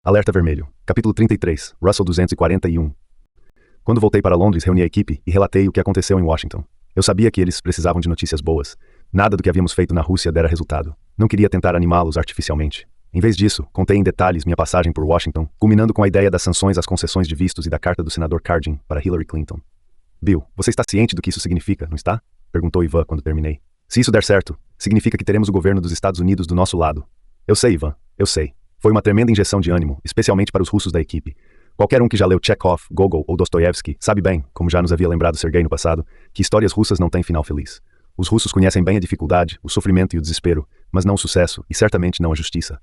Alerta vermelho. Capítulo 33. Russell 241. Quando voltei para Londres, reuni a equipe e relatei o que aconteceu em Washington. Eu sabia que eles precisavam de notícias boas. Nada do que havíamos feito na Rússia dera resultado. Não queria tentar animá-los artificialmente. Em vez disso, contei em detalhes minha passagem por Washington, culminando com a ideia das sanções às concessões de vistos e da carta do senador Cardin para Hillary Clinton. Bill, você está ciente do que isso significa, não está? Perguntou Ivan quando terminei. Se isso der certo, significa que teremos o governo dos Estados Unidos do nosso lado. Eu sei, Ivan, eu sei. Foi uma tremenda injeção de ânimo, especialmente para os russos da equipe. Qualquer um que já leu Chekhov, Gogol ou Dostoiévski sabe bem, como já nos havia lembrado Sergei no passado, que histórias russas não têm final feliz. Os russos conhecem bem a dificuldade, o sofrimento e o desespero, mas não o sucesso e certamente não a justiça.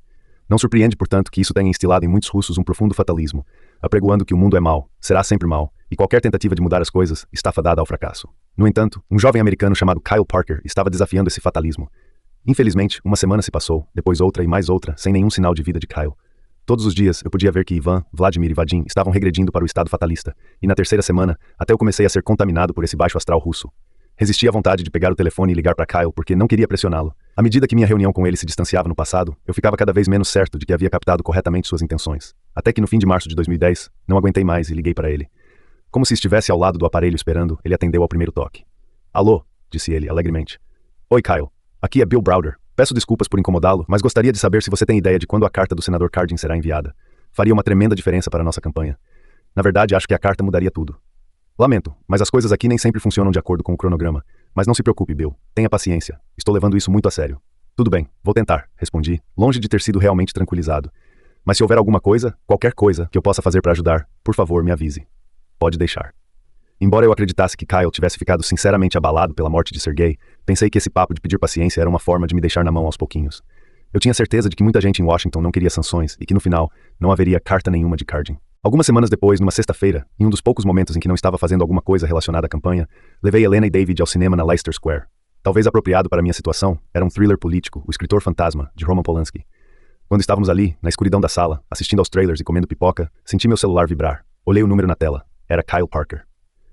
Não surpreende, portanto, que isso tenha instilado em muitos russos um profundo fatalismo, apregoando que o mundo é mau, será sempre mau, e qualquer tentativa de mudar as coisas está fadada ao fracasso. No entanto, um jovem americano chamado Kyle Parker estava desafiando esse fatalismo. Infelizmente, uma semana se passou, depois outra e mais outra, sem nenhum sinal de vida de Kyle. Todos os dias, eu podia ver que Ivan, Vladimir e Vadim estavam regredindo para o estado fatalista, e na terceira semana, até eu comecei a ser contaminado por esse baixo astral russo. Resisti à vontade de pegar o telefone e ligar para Kyle porque não queria pressioná-lo. À medida que minha reunião com ele se distanciava no passado, eu ficava cada vez menos certo de que havia captado corretamente suas intenções. Até que no fim de março de 2010, não aguentei mais e liguei para ele. Como se estivesse ao lado do aparelho esperando, ele atendeu ao primeiro toque. Alô, disse ele, alegremente. Oi, Kyle. Aqui é Bill Browder. Peço desculpas por incomodá-lo, mas gostaria de saber se você tem ideia de quando a carta do senador Cardin será enviada. Faria uma tremenda diferença para a nossa campanha. Na verdade, acho que a carta mudaria tudo. Lamento, mas as coisas aqui nem sempre funcionam de acordo com o cronograma. Mas não se preocupe, Bill. Tenha paciência. Estou levando isso muito a sério. Tudo bem, vou tentar, respondi, longe de ter sido realmente tranquilizado. Mas se houver alguma coisa, qualquer coisa, que eu possa fazer para ajudar, por favor, me avise. Pode deixar. Embora eu acreditasse que Kyle tivesse ficado sinceramente abalado pela morte de Sergei, pensei que esse papo de pedir paciência era uma forma de me deixar na mão aos pouquinhos. Eu tinha certeza de que muita gente em Washington não queria sanções e que no final, não haveria carta nenhuma de Cardin. Algumas semanas depois, numa sexta-feira, em um dos poucos momentos em que não estava fazendo alguma coisa relacionada à campanha, levei Helena e David ao cinema na Leicester Square. Talvez apropriado para minha situação, era um thriller político, O Escritor Fantasma, de Roman Polanski. Quando estávamos ali, na escuridão da sala, assistindo aos trailers e comendo pipoca, senti meu celular vibrar. Olhei o número na tela. Era Kyle Parker.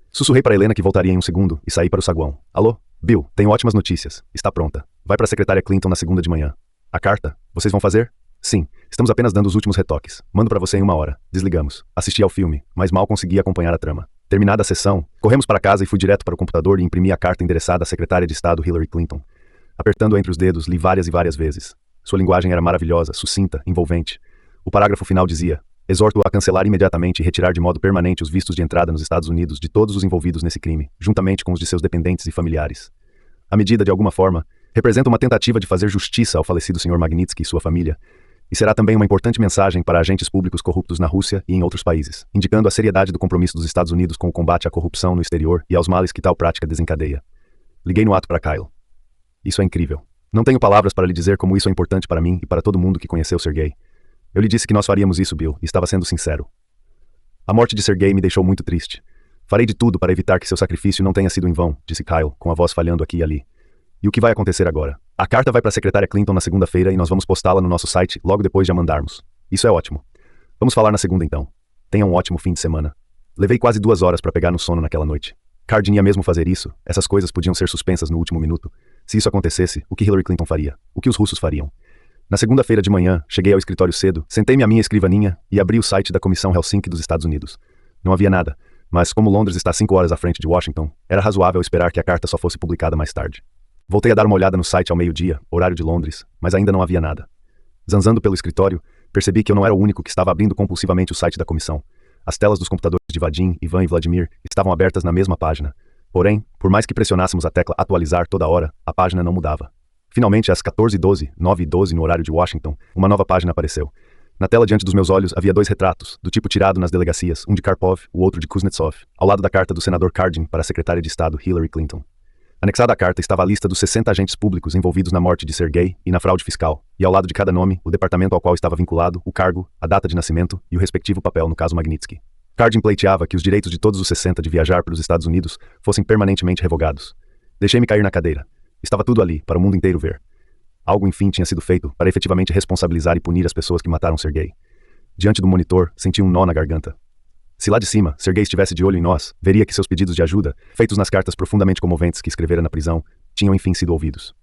Sussurrei para Helena que voltaria em um segundo e saí para o saguão. Alô? Bill, tenho ótimas notícias. Está pronta. Vai para a secretária Clinton na segunda de manhã. A carta? Vocês vão fazer? Sim. Estamos apenas dando os últimos retoques. Mando para você em 1 hora. Desligamos. Assisti ao filme, mas mal consegui acompanhar a trama. Terminada a sessão, corremos para casa e fui direto para o computador e imprimi a carta endereçada à secretária de Estado Hillary Clinton. Apertando entre os dedos, li várias e várias vezes. Sua linguagem era maravilhosa, sucinta, envolvente. O parágrafo final dizia: exorto-o a cancelar imediatamente e retirar de modo permanente os vistos de entrada nos Estados Unidos de todos os envolvidos nesse crime, juntamente com os de seus dependentes e familiares. A medida, de alguma forma, representa uma tentativa de fazer justiça ao falecido Sr. Magnitsky e sua família, e será também uma importante mensagem para agentes públicos corruptos na Rússia e em outros países, indicando a seriedade do compromisso dos Estados Unidos com o combate à corrupção no exterior e aos males que tal prática desencadeia. Liguei no ato para Kyle. Isso é incrível. Não tenho palavras para lhe dizer como isso é importante para mim e para todo mundo que conheceu Sergei. Eu lhe disse que nós faríamos isso, Bill, e estava sendo sincero. A morte de Sergei me deixou muito triste. Farei de tudo para evitar que seu sacrifício não tenha sido em vão, disse Kyle, com a voz falhando aqui e ali. E o que vai acontecer agora? A carta vai para a secretária Clinton na segunda-feira e nós vamos postá-la no nosso site logo depois de a mandarmos. Isso é ótimo. Vamos falar na segunda então. Tenha um ótimo fim de semana. Levei quase 2 horas para pegar no sono naquela noite. Cardin ia mesmo fazer isso. Essas coisas podiam ser suspensas no último minuto. Se isso acontecesse, o que Hillary Clinton faria? O que os russos fariam? Na segunda-feira de manhã, cheguei ao escritório cedo, sentei-me à minha escrivaninha e abri o site da Comissão Helsinki dos Estados Unidos. Não havia nada, mas como Londres está 5 horas à frente de Washington, era razoável esperar que a carta só fosse publicada mais tarde. Voltei a dar uma olhada no site ao meio-dia, horário de Londres, mas ainda não havia nada. Zanzando pelo escritório, percebi que eu não era o único que estava abrindo compulsivamente o site da comissão. As telas dos computadores de Vadim, Ivan e Vladimir estavam abertas na mesma página. Porém, por mais que pressionássemos a tecla atualizar toda hora, a página não mudava. Finalmente, às 14h12, 9h12 no horário de Washington, uma nova página apareceu. Na tela diante dos meus olhos havia 2 retratos, do tipo tirado nas delegacias, um de Karpov, o outro de Kuznetsov, ao lado da carta do senador Cardin para a secretária de Estado Hillary Clinton. Anexada à carta estava a lista dos 60 agentes públicos envolvidos na morte de Sergei e na fraude fiscal, e ao lado de cada nome, o departamento ao qual estava vinculado, o cargo, a data de nascimento e o respectivo papel no caso Magnitsky. Cardin pleiteava que os direitos de todos os 60 de viajar pelos Estados Unidos fossem permanentemente revogados. Deixei-me cair na cadeira. Estava tudo ali, para o mundo inteiro ver. Algo, enfim, tinha sido feito para efetivamente responsabilizar e punir as pessoas que mataram Sergei. Diante do monitor, senti um nó na garganta. Se lá de cima, Sergei estivesse de olho em nós, veria que seus pedidos de ajuda, feitos nas cartas profundamente comoventes que escrevera na prisão, tinham enfim sido ouvidos.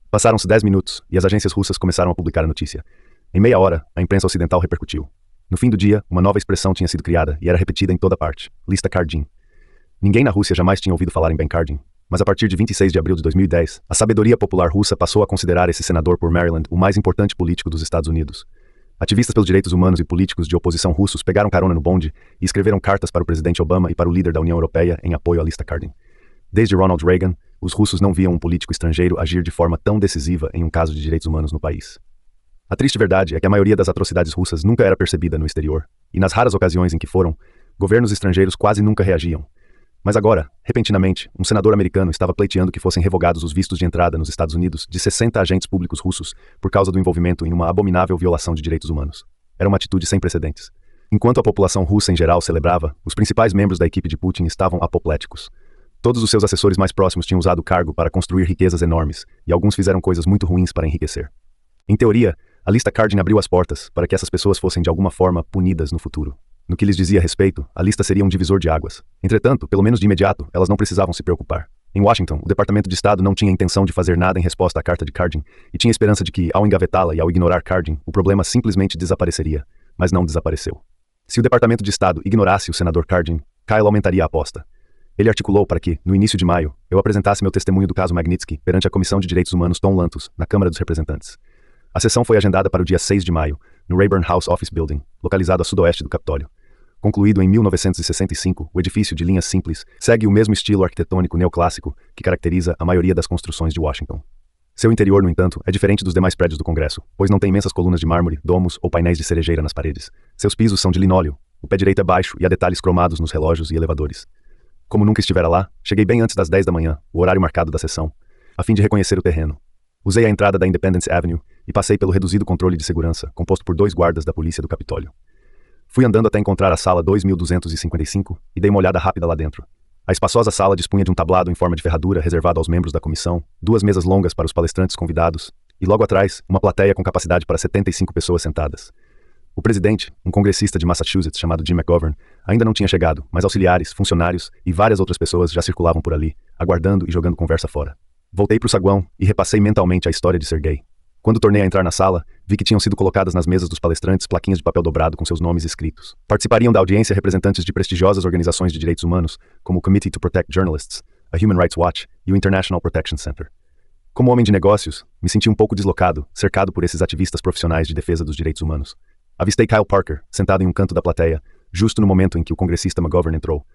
Passaram-se 10 minutos e as agências russas começaram a publicar a notícia. Em meia hora, a imprensa ocidental repercutiu. No fim do dia, uma nova expressão tinha sido criada e era repetida em toda parte. Lista Cardin. Ninguém na Rússia jamais tinha ouvido falar em Ben Cardin, mas a partir de 26 de abril de 2010, a sabedoria popular russa passou a considerar esse senador por Maryland o mais importante político dos Estados Unidos. Ativistas pelos direitos humanos e políticos de oposição russos pegaram carona no bonde e escreveram cartas para o presidente Obama e para o líder da União Europeia em apoio à lista Cardin. Desde Ronald Reagan, os russos não viam um político estrangeiro agir de forma tão decisiva em um caso de direitos humanos no país. A triste verdade é que a maioria das atrocidades russas nunca era percebida no exterior, e nas raras ocasiões em que foram, governos estrangeiros quase nunca reagiam. Mas agora, repentinamente, um senador americano estava pleiteando que fossem revogados os vistos de entrada nos Estados Unidos de 60 agentes públicos russos por causa do envolvimento em uma abominável violação de direitos humanos. Era uma atitude sem precedentes. Enquanto a população russa em geral celebrava, os principais membros da equipe de Putin estavam apopléticos. Todos os seus assessores mais próximos tinham usado o cargo para construir riquezas enormes, e alguns fizeram coisas muito ruins para enriquecer. Em teoria, a lista Cardin abriu as portas para que essas pessoas fossem de alguma forma punidas no futuro. No que lhes dizia respeito, a lista seria um divisor de águas. Entretanto, pelo menos de imediato, elas não precisavam se preocupar. Em Washington, o Departamento de Estado não tinha intenção de fazer nada em resposta à carta de Cardin e tinha esperança de que, ao engavetá-la e ao ignorar Cardin, o problema simplesmente desapareceria. Mas não desapareceu. Se o Departamento de Estado ignorasse o senador Cardin, Kyle aumentaria a aposta. Ele articulou para que, no início de maio, eu apresentasse meu testemunho do caso Magnitsky perante a Comissão de Direitos Humanos Tom Lantos, na Câmara dos Representantes. A sessão foi agendada para o dia 6 de maio, no Rayburn House Office Building, localizado a sudoeste do Capitólio. Concluído em 1965, o edifício de linhas simples segue o mesmo estilo arquitetônico neoclássico que caracteriza a maioria das construções de Washington. Seu interior, no entanto, é diferente dos demais prédios do Congresso, pois não tem imensas colunas de mármore, domos ou painéis de cerejeira nas paredes. Seus pisos são de linóleo, o pé direito é baixo e há detalhes cromados nos relógios e elevadores. Como nunca estivera lá, cheguei bem antes das 10 da manhã, o horário marcado da sessão, a fim de reconhecer o terreno. Usei a entrada da Independence Avenue e passei pelo reduzido controle de segurança, composto por 2 guardas da polícia do Capitólio. Fui andando até encontrar a sala 2255 e dei uma olhada rápida lá dentro. A espaçosa sala dispunha de um tablado em forma de ferradura reservado aos membros da comissão, 2 mesas longas para os palestrantes convidados e, logo atrás, uma plateia com capacidade para 75 pessoas sentadas. O presidente, um congressista de Massachusetts chamado Jim McGovern, ainda não tinha chegado, mas auxiliares, funcionários e várias outras pessoas já circulavam por ali, aguardando e jogando conversa fora. Voltei para o saguão e repassei mentalmente a história de Sergei. Quando tornei a entrar na sala, vi que tinham sido colocadas nas mesas dos palestrantes plaquinhas de papel dobrado com seus nomes escritos. Participariam da audiência representantes de prestigiosas organizações de direitos humanos, como o Committee to Protect Journalists, a Human Rights Watch e o International Protection Center. Como homem de negócios, me senti um pouco deslocado, cercado por esses ativistas profissionais de defesa dos direitos humanos. Avistei Kyle Parker, sentado em um canto da plateia, justo no momento em que o congressista McGovern entrou.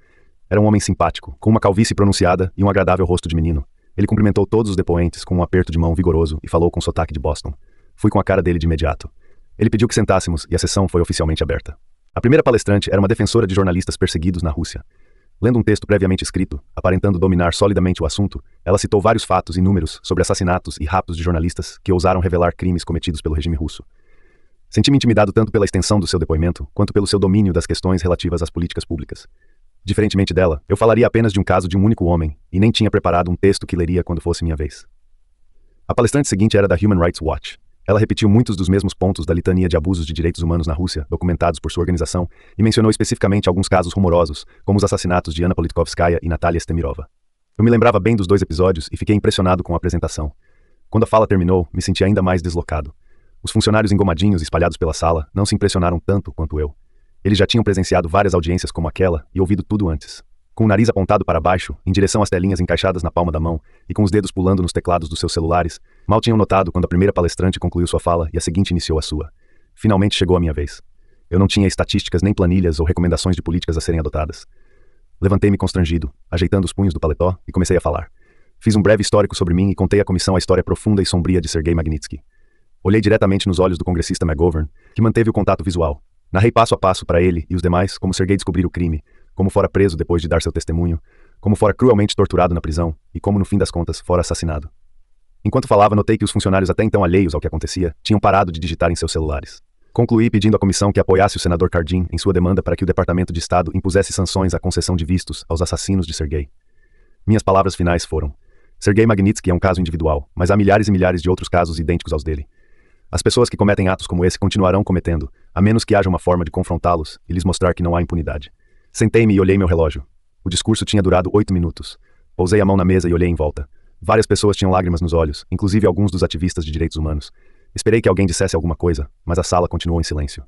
Era um homem simpático, com uma calvície pronunciada e um agradável rosto de menino. Ele cumprimentou todos os depoentes com um aperto de mão vigoroso e falou com sotaque de Boston. Fui com a cara dele de imediato. Ele pediu que sentássemos e a sessão foi oficialmente aberta. A primeira palestrante era uma defensora de jornalistas perseguidos na Rússia. Lendo um texto previamente escrito, aparentando dominar solidamente o assunto, ela citou vários fatos e números sobre assassinatos e raptos de jornalistas que ousaram revelar crimes cometidos pelo regime russo. Senti-me intimidado tanto pela extensão do seu depoimento, quanto pelo seu domínio das questões relativas às políticas públicas. Diferentemente dela, eu falaria apenas de um caso de um único homem, e nem tinha preparado um texto que leria quando fosse minha vez. A palestrante seguinte era da Human Rights Watch. Ela repetiu muitos dos mesmos pontos da litania de abusos de direitos humanos na Rússia, documentados por sua organização, e mencionou especificamente alguns casos rumorosos, como os assassinatos de Anna Politkovskaya e Natalia Stemirova. Eu me lembrava bem dos 2 episódios e fiquei impressionado com a apresentação. Quando a fala terminou, me senti ainda mais deslocado. Os funcionários engomadinhos espalhados pela sala não se impressionaram tanto quanto eu. Eles já tinham presenciado várias audiências como aquela e ouvido tudo antes. Com o nariz apontado para baixo, em direção às telinhas encaixadas na palma da mão e com os dedos pulando nos teclados dos seus celulares, mal tinham notado quando a primeira palestrante concluiu sua fala e a seguinte iniciou a sua. Finalmente chegou a minha vez. Eu não tinha estatísticas nem planilhas ou recomendações de políticas a serem adotadas. Levantei-me constrangido, ajeitando os punhos do paletó, e comecei a falar. Fiz um breve histórico sobre mim e contei à comissão a história profunda e sombria de Sergei Magnitsky. Olhei diretamente nos olhos do congressista McGovern, que manteve o contato visual. Narrei passo a passo para ele e os demais como Sergei descobrira o crime, como fora preso depois de dar seu testemunho, como fora cruelmente torturado na prisão e como, no fim das contas, fora assassinado. Enquanto falava, notei que os funcionários até então alheios ao que acontecia tinham parado de digitar em seus celulares. Concluí pedindo à comissão que apoiasse o senador Cardin em sua demanda para que o Departamento de Estado impusesse sanções à concessão de vistos aos assassinos de Sergei. Minhas palavras finais foram: Sergei Magnitsky é um caso individual, mas há milhares e milhares de outros casos idênticos aos dele. As pessoas que cometem atos como esse continuarão cometendo, a menos que haja uma forma de confrontá-los e lhes mostrar que não há impunidade. Sentei-me e olhei meu relógio. O discurso tinha durado 8 minutos. Pousei a mão na mesa e olhei em volta. Várias pessoas tinham lágrimas nos olhos, inclusive alguns dos ativistas de direitos humanos. Esperei que alguém dissesse alguma coisa, mas a sala continuou em silêncio.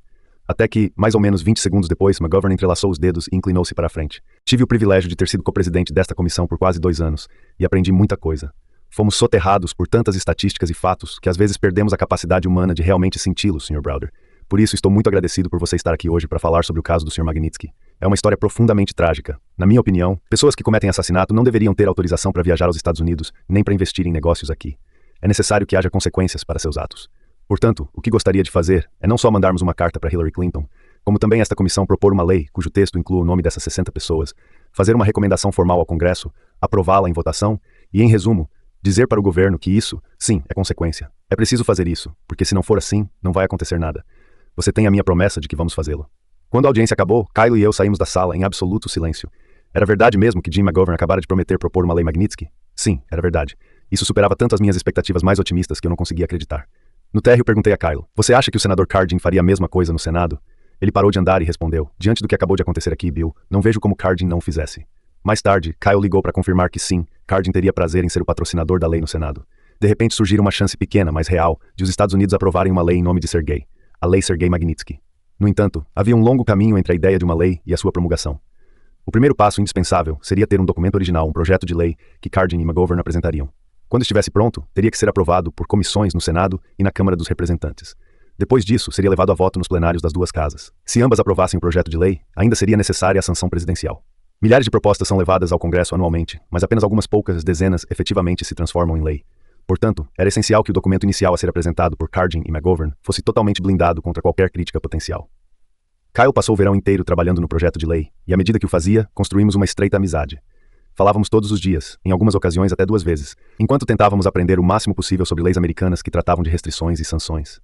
Até que, mais ou menos 20 segundos depois, McGovern entrelaçou os dedos e inclinou-se para a frente. Tive o privilégio de ter sido co-presidente desta comissão por quase 2 anos, e aprendi muita coisa. Fomos soterrados por tantas estatísticas e fatos que às vezes perdemos a capacidade humana de realmente senti-los, Sr. Browder. Por isso, estou muito agradecido por você estar aqui hoje para falar sobre o caso do Sr. Magnitsky. É uma história profundamente trágica. Na minha opinião, pessoas que cometem assassinato não deveriam ter autorização para viajar aos Estados Unidos, nem para investir em negócios aqui. É necessário que haja consequências para seus atos. Portanto, o que gostaria de fazer é não só mandarmos uma carta para Hillary Clinton, como também esta comissão propor uma lei cujo texto inclua o nome dessas 60 pessoas, fazer uma recomendação formal ao Congresso, aprová-la em votação e, em resumo, dizer para o governo que isso, sim, é consequência. É preciso fazer isso, porque se não for assim, não vai acontecer nada. Você tem a minha promessa de que vamos fazê-lo. Quando a audiência acabou, Kyle e eu saímos da sala em absoluto silêncio. Era verdade mesmo que Jim McGovern acabara de prometer propor uma lei Magnitsky? Sim, era verdade. Isso superava tanto as minhas expectativas mais otimistas que eu não conseguia acreditar. No térreo, perguntei a Kyle, você acha que o senador Cardin faria a mesma coisa no Senado? Ele parou de andar e respondeu, diante do que acabou de acontecer aqui, Bill, não vejo como Cardin não o fizesse. Mais tarde, Kyle ligou para confirmar que sim, Cardin teria prazer em ser o patrocinador da lei no Senado. De repente surgira uma chance pequena, mas real, de os Estados Unidos aprovarem uma lei em nome de Sergei, a Lei Sergei Magnitsky. No entanto, havia um longo caminho entre a ideia de uma lei e a sua promulgação. O primeiro passo indispensável seria ter um documento original, um projeto de lei, que Cardin e McGovern apresentariam. Quando estivesse pronto, teria que ser aprovado por comissões no Senado e na Câmara dos Representantes. Depois disso, seria levado a voto nos plenários das duas casas. Se ambas aprovassem o projeto de lei, ainda seria necessária a sanção presidencial. Milhares de propostas são levadas ao Congresso anualmente, mas apenas algumas poucas dezenas efetivamente se transformam em lei. Portanto, era essencial que o documento inicial a ser apresentado por Cardin e McGovern fosse totalmente blindado contra qualquer crítica potencial. Kyle passou o verão inteiro trabalhando no projeto de lei, e à medida que o fazia, construímos uma estreita amizade. Falávamos todos os dias, em algumas ocasiões até 2 vezes, enquanto tentávamos aprender o máximo possível sobre leis americanas que tratavam de restrições e sanções.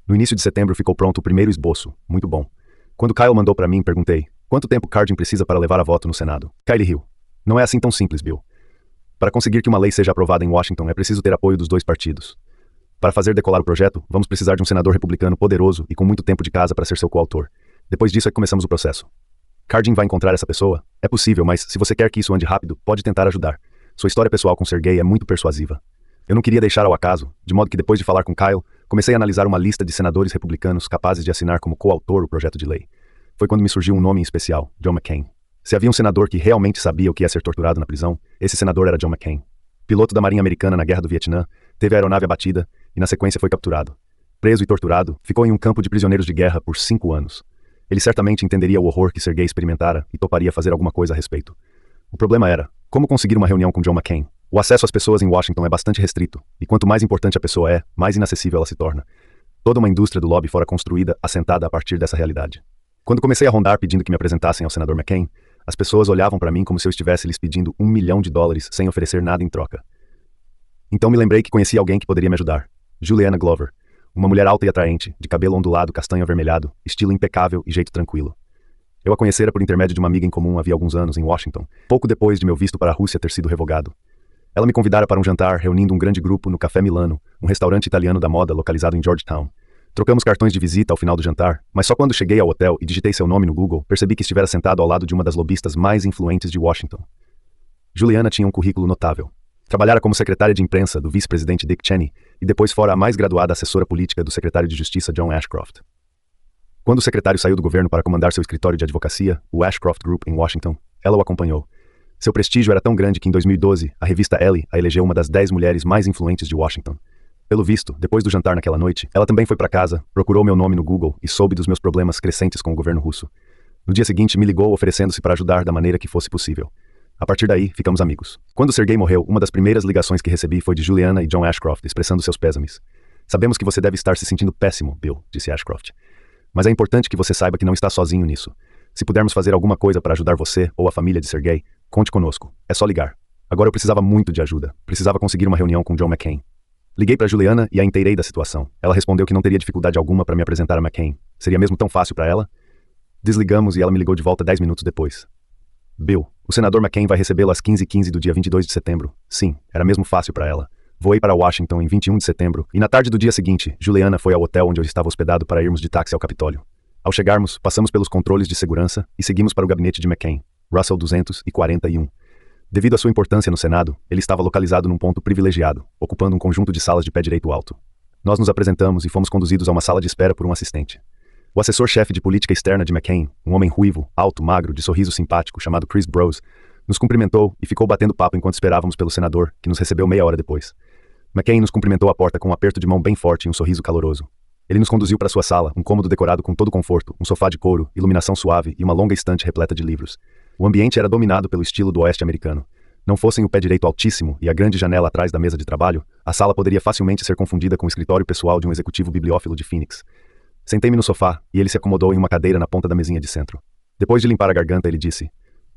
No início de setembro ficou pronto o primeiro esboço, muito bom. Quando Kyle mandou para mim, perguntei, quanto tempo Cardin precisa para levar a voto no Senado? Kyle riu. Não é assim tão simples, Bill. Para conseguir que uma lei seja aprovada em Washington, é preciso ter apoio dos 2 partidos. Para fazer decolar o projeto, vamos precisar de um senador republicano poderoso e com muito tempo de casa para ser seu coautor. Depois disso é que começamos o processo. Cardin vai encontrar essa pessoa? É possível, mas se você quer que isso ande rápido, pode tentar ajudar. Sua história pessoal com Sergei é muito persuasiva. Eu não queria deixar ao acaso, de modo que depois de falar com Kyle, comecei a analisar uma lista de senadores republicanos capazes de assinar como coautor o projeto de lei. Foi quando me surgiu um nome em especial, John McCain. Se havia um senador que realmente sabia o que é ser torturado na prisão, esse senador era John McCain. Piloto da Marinha Americana na Guerra do Vietnã, teve a aeronave abatida e na sequência foi capturado. Preso e torturado, ficou em um campo de prisioneiros de guerra por 5 anos. Ele certamente entenderia o horror que Sergei experimentara e toparia fazer alguma coisa a respeito. O problema era, como conseguir uma reunião com John McCain? O acesso às pessoas em Washington é bastante restrito, e quanto mais importante a pessoa é, mais inacessível ela se torna. Toda uma indústria do lobby fora construída, assentada a partir dessa realidade. Quando comecei a rondar pedindo que me apresentassem ao senador McCain, as pessoas olhavam para mim como se eu estivesse lhes pedindo $1 milhão sem oferecer nada em troca. Então me lembrei que conhecia alguém que poderia me ajudar. Juliana Glover. Uma mulher alta e atraente, de cabelo ondulado castanho avermelhado, estilo impecável e jeito tranquilo. Eu a conhecera por intermédio de uma amiga em comum havia alguns anos, em Washington, pouco depois de meu visto para a Rússia ter sido revogado. Ela me convidara para um jantar, reunindo um grande grupo no Café Milano, um restaurante italiano da moda localizado em Georgetown. Trocamos cartões de visita ao final do jantar, mas só quando cheguei ao hotel e digitei seu nome no Google, percebi que estivera sentado ao lado de uma das lobistas mais influentes de Washington. Juliana tinha um currículo notável. Trabalhara como secretária de imprensa do vice-presidente Dick Cheney e depois fora a mais graduada assessora política do secretário de Justiça John Ashcroft. Quando o secretário saiu do governo para comandar seu escritório de advocacia, o Ashcroft Group, em Washington, ela o acompanhou. Seu prestígio era tão grande que em 2012, a revista Elle a elegeu uma das 10 mulheres mais influentes de Washington. Pelo visto, depois do jantar naquela noite, ela também foi para casa, procurou meu nome no Google e soube dos meus problemas crescentes com o governo russo. No dia seguinte, me ligou oferecendo-se para ajudar da maneira que fosse possível. A partir daí, ficamos amigos. Quando Sergei morreu, uma das primeiras ligações que recebi foi de Juliana e John Ashcroft, expressando seus pésames. Sabemos que você deve estar se sentindo péssimo, Bill, disse Ashcroft. Mas é importante que você saiba que não está sozinho nisso. Se pudermos fazer alguma coisa para ajudar você ou a família de Sergei, conte conosco. É só ligar. Agora eu precisava muito de ajuda. Precisava conseguir uma reunião com John McCain. Liguei para Juliana e a inteirei da situação. Ela respondeu que não teria dificuldade alguma para me apresentar a McCain. Seria mesmo tão fácil para ela? Desligamos e ela me ligou de volta 10 minutos depois. Bill, o senador McCain vai recebê-lo às 15h15 do dia 22 de setembro. Sim, era mesmo fácil para ela. Voei para Washington em 21 de setembro e na tarde do dia seguinte, Juliana foi ao hotel onde eu estava hospedado para irmos de táxi ao Capitólio. Ao chegarmos, passamos pelos controles de segurança e seguimos para o gabinete de McCain, Russell 241. Devido à sua importância no Senado, ele estava localizado num ponto privilegiado, ocupando um conjunto de salas de pé direito alto. Nós nos apresentamos e fomos conduzidos a uma sala de espera por um assistente. O assessor-chefe de política externa de McCain, um homem ruivo, alto, magro, de sorriso simpático, chamado Chris Brose, nos cumprimentou e ficou batendo papo enquanto esperávamos pelo senador, que nos recebeu meia hora depois. McCain nos cumprimentou à porta com um aperto de mão bem forte e um sorriso caloroso. Ele nos conduziu para sua sala, um cômodo decorado com todo conforto, um sofá de couro, iluminação suave e uma longa estante repleta de livros. O ambiente era dominado pelo estilo do oeste americano. Não fossem o pé direito altíssimo e a grande janela atrás da mesa de trabalho, a sala poderia facilmente ser confundida com o escritório pessoal de um executivo bibliófilo de Phoenix. Sentei-me no sofá e ele se acomodou em uma cadeira na ponta da mesinha de centro. Depois de limpar a garganta, ele disse: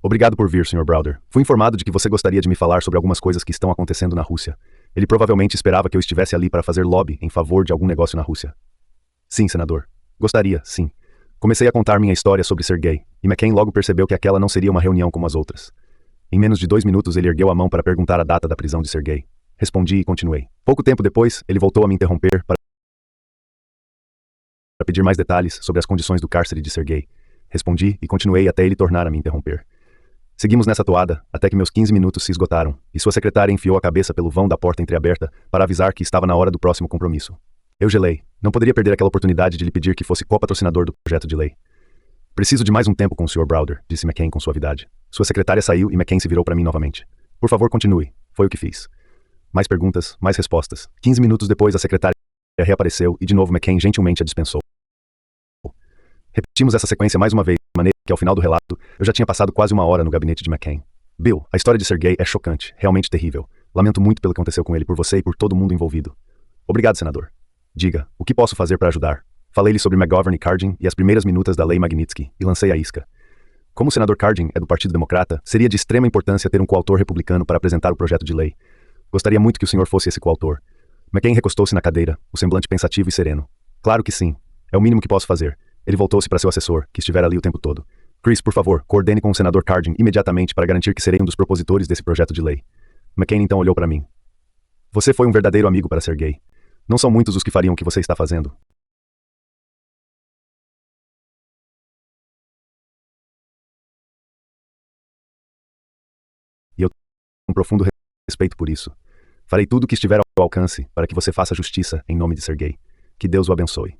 "Obrigado por vir, Sr. Browder. Fui informado de que você gostaria de me falar sobre algumas coisas que estão acontecendo na Rússia. Ele provavelmente esperava que eu estivesse ali para fazer lobby em favor de algum negócio na Rússia." "Sim, senador. Gostaria, sim." Comecei a contar minha história sobre Sergei, e McCain logo percebeu que aquela não seria uma reunião como as outras. Em menos de 2 minutos ele ergueu a mão para perguntar a data da prisão de Sergei. Respondi e continuei. Pouco tempo depois, ele voltou a me interromper para pedir mais detalhes sobre as condições do cárcere de Sergei. Respondi e continuei até ele tornar a me interromper. Seguimos nessa toada, até que meus 15 minutos se esgotaram, e sua secretária enfiou a cabeça pelo vão da porta entreaberta para avisar que estava na hora do próximo compromisso. Eu gelei. Não poderia perder aquela oportunidade de lhe pedir que fosse co-patrocinador do projeto de lei. "Preciso de mais um tempo com o Sr. Browder", disse McCain com suavidade. Sua secretária saiu e McCain se virou para mim novamente. "Por favor, continue." Foi o que fiz. Mais perguntas, mais respostas. 15 minutos depois a secretária reapareceu e de novo McCain gentilmente a dispensou. Repetimos essa sequência mais uma vez, de maneira que ao final do relato, eu já tinha passado quase 1 hora no gabinete de McCain. "Bill, a história de Sergei é chocante, realmente terrível. Lamento muito pelo que aconteceu com ele, por você e por todo mundo envolvido." "Obrigado, senador." "Diga, o que posso fazer para ajudar?" Falei-lhe sobre McGovern e Cardin e as primeiras minutas da lei Magnitsky, e lancei a isca. Como o senador Cardin é do Partido Democrata, seria de extrema importância ter um coautor republicano para apresentar o projeto de lei. Gostaria muito que o senhor fosse esse coautor. McCain recostou-se na cadeira, o semblante pensativo e sereno. "Claro que sim. É o mínimo que posso fazer." Ele voltou-se para seu assessor, que estivera ali o tempo todo. "Chris, por favor, coordene com o senador Cardin imediatamente para garantir que serei um dos propositores desse projeto de lei." McCain então olhou para mim. "Você foi um verdadeiro amigo para Sergei. Não são muitos os que fariam o que você está fazendo." "E eu tenho um profundo respeito por isso. Farei tudo o que estiver ao alcance para que você faça justiça em nome de Sergei. Que Deus o abençoe."